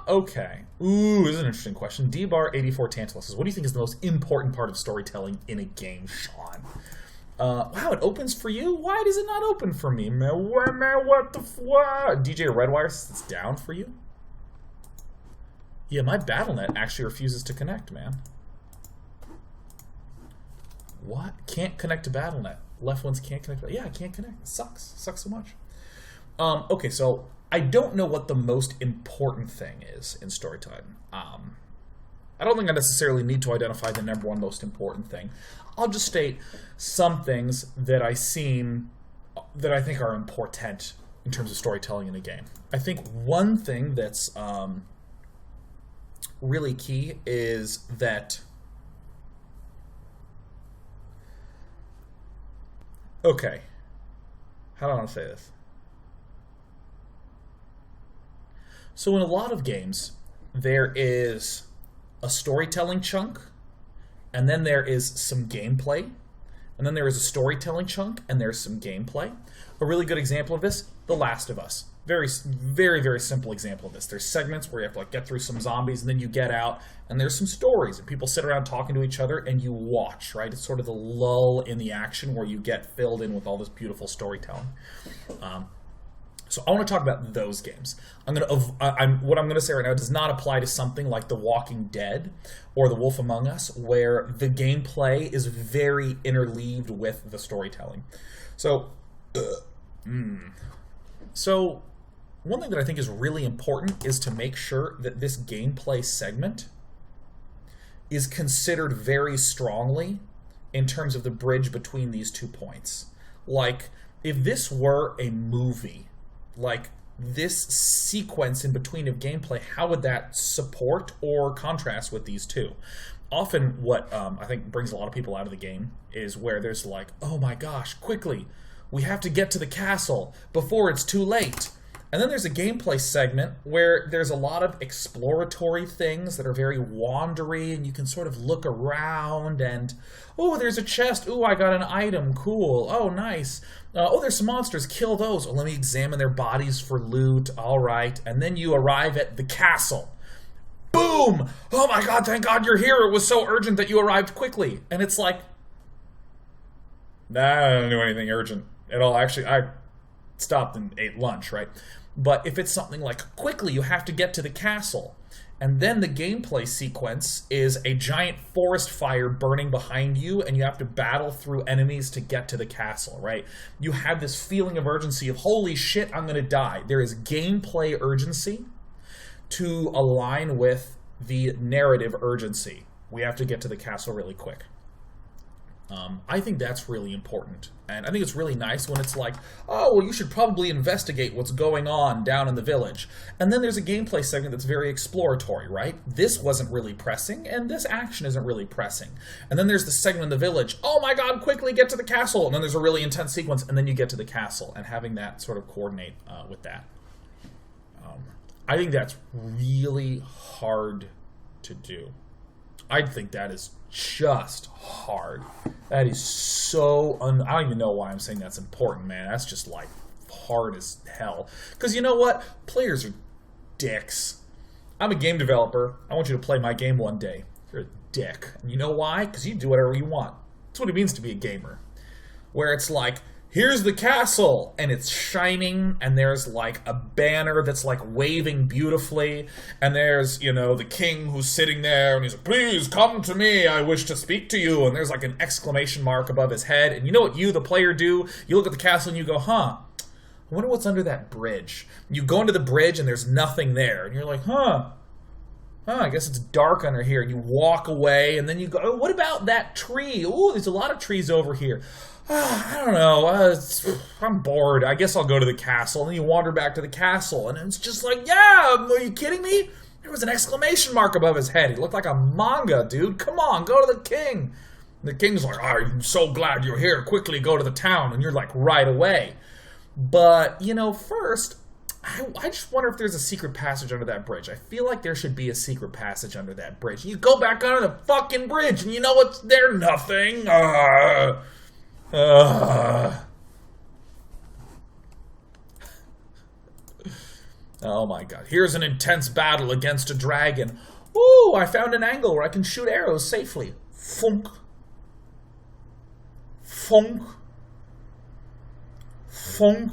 Okay. Ooh, this is an interesting question. D-Bar84 Tantalus says, what do you think is the most important part of storytelling in a game, Sean? Wow, it opens for you? Why does it not open for me? Man, what the what? DJ Redwire says it's down for you? Yeah, my BattleNet actually refuses to connect, man. What? Can't connect to BattleNet. Left ones can't connect. Yeah, I can't connect. It sucks. It sucks so much. Okay, so I don't know what the most important thing is in storytelling. I don't think I necessarily need to identify the number one most important thing. I'll just state some things that I think are important in terms of storytelling in a game. I think one thing that's really key is that... Okay. How do I want to say this? So in a lot of games, there is a storytelling chunk, and then there is some gameplay, and then there is a storytelling chunk, and there's some gameplay. A really good example of this, The Last of Us. Very, very, very simple example of this. There's segments where you have to get through some zombies, and then you get out, and there's some stories, and people sit around talking to each other, and you watch, right? It's sort of the lull in the action where you get filled in with all this beautiful storytelling. So I want to talk about those games. What I'm going to say right now does not apply to something like The Walking Dead or The Wolf Among Us, where the gameplay is very interleaved with the storytelling. So one thing that I think is really important is to make sure that this gameplay segment is considered very strongly in terms of the bridge between these 2 points. Like, if this were a movie, like this sequence in between of gameplay, how would that support or contrast with these two? Often what I think brings a lot of people out of the game is where there's like, oh my gosh, quickly, we have to get to the castle before it's too late. And then there's a gameplay segment where there's a lot of exploratory things that are very wandery, and you can sort of look around and, oh, there's a chest. Oh, I got an item. Cool. Oh, nice. Oh, there's some monsters. Kill those. Oh, let me examine their bodies for loot. All right. And then you arrive at the castle. Boom! Oh my god, thank god you're here. It was so urgent that you arrived quickly. And it's like, nah, I didn't do anything urgent at all. Actually, I stopped and ate lunch, right? But if it's something like, quickly, you have to get to the castle, and then the gameplay sequence is a giant forest fire burning behind you, and you have to battle through enemies to get to the castle, right? You have this feeling of urgency of, holy shit, I'm gonna die. There is gameplay urgency to align with the narrative urgency. We have to get to the castle really quick. I think that's really important. And I think it's really nice when it's like, oh, well, you should probably investigate what's going on down in the village. And then there's a gameplay segment that's very exploratory, right? This wasn't really pressing, and this action isn't really pressing. And then there's the segment in the village, oh my god, quickly get to the castle! And then there's a really intense sequence, and then you get to the castle, and having that sort of coordinate with that. I think that's really hard to do. I think that is just hard. That is so I don't even know why I'm saying that's important, man. That's just like hard as hell. Because you know what? Players are dicks. I'm a game developer. I want you to play my game one day. You're a dick. And you know why? Because you do whatever you want. That's what it means to be a gamer. Where it's like, here's the castle, and it's shining, and there's like a banner that's like waving beautifully, and there's, you know, the king who's sitting there, and he's like, please come to me, I wish to speak to you, and there's like an exclamation mark above his head, and you know what you, the player, do? You look at the castle and you go, huh, I wonder what's under that bridge. You go into the bridge and there's nothing there, and you're like, I guess it's dark under here, and you walk away, and then you go, oh, what about that tree? Oh, there's a lot of trees over here. I don't know, I'm bored. I guess I'll go to the castle. And then you wander back to the castle, and it's just like, yeah, are you kidding me? There was an exclamation mark above his head. He looked like a manga, dude. Come on, go to the king. And the king's like, I'm so glad you're here. Quickly go to the town. And you're like, right away. But, you know, first, I just wonder if there's a secret passage under that bridge. I feel like there should be a secret passage under that bridge. You go back under the fucking bridge, and you know what's there? Nothing. Oh my god. Here's an intense battle against a dragon. Ooh, I found an angle where I can shoot arrows safely. Funk. Funk. Funk.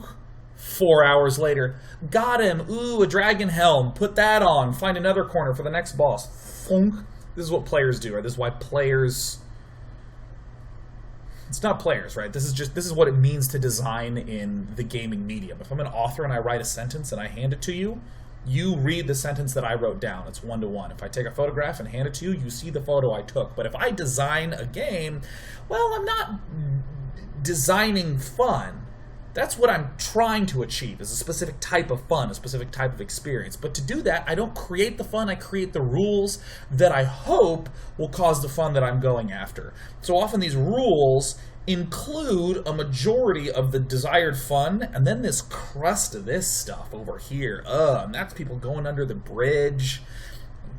4 hours later. Got him. Ooh, a dragon helm. Put that on. Find another corner for the next boss. Funk. This is what players do, right? This is why players... It's not players, right? This is what it means to design in the gaming medium. If I'm an author and I write a sentence and I hand it to you, you read the sentence that I wrote down. It's 1-to-1. If I take a photograph and hand it to you, you see the photo I took. But if I design a game, well, I'm not designing fun. That's what I'm trying to achieve, is a specific type of fun, a specific type of experience. But to do that, I don't create the fun, I create the rules that I hope will cause the fun that I'm going after. So often these rules include a majority of the desired fun, and then this crust of this stuff over here. And that's people going under the bridge,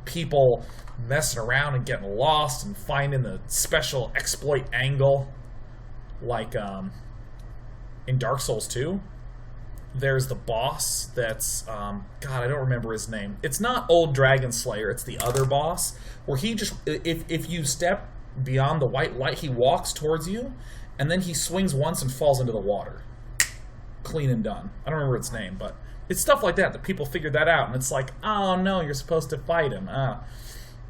people messing around and getting lost and finding the special exploit angle, like, in Dark Souls 2, there's the boss that's, God, I don't remember his name. It's not Old Dragon Slayer, it's the other boss, where he just, if you step beyond the white light, he walks towards you, and then he swings once and falls into the water. Clean and done. I don't remember its name, but it's stuff like that people figured that out, and it's like, oh no, you're supposed to fight him.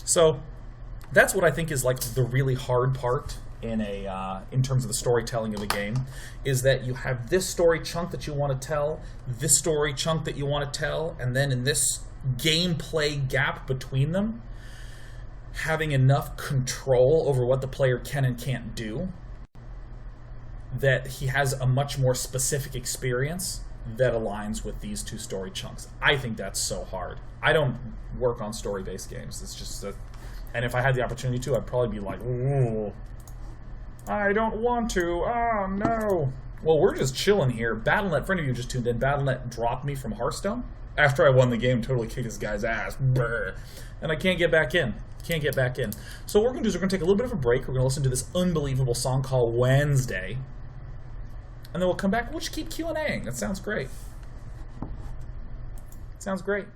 So that's what I think is like the really hard part in terms of the storytelling of a game, is that you have this story chunk that you want to tell, this story chunk that you want to tell, and then in this gameplay gap between them, having enough control over what the player can and can't do, that he has a much more specific experience that aligns with these two story chunks. I think that's so hard. I don't work on story-based games. It's just and if I had the opportunity to, I'd probably be like, ooh, I don't want to. Oh, no. Well, we're just chilling here. Battle.net, for any of you just tuned in, Battle.net dropped me from HearthStone after I won the game, totally kicked this guy's ass. Brr. And I can't get back in. Can't get back in. So what we're going to do is we're going to take a little bit of a break. We're going to listen to this unbelievable song called Wednesday. And then we'll come back and we'll just keep Q&Aing. That sounds great. Sounds great.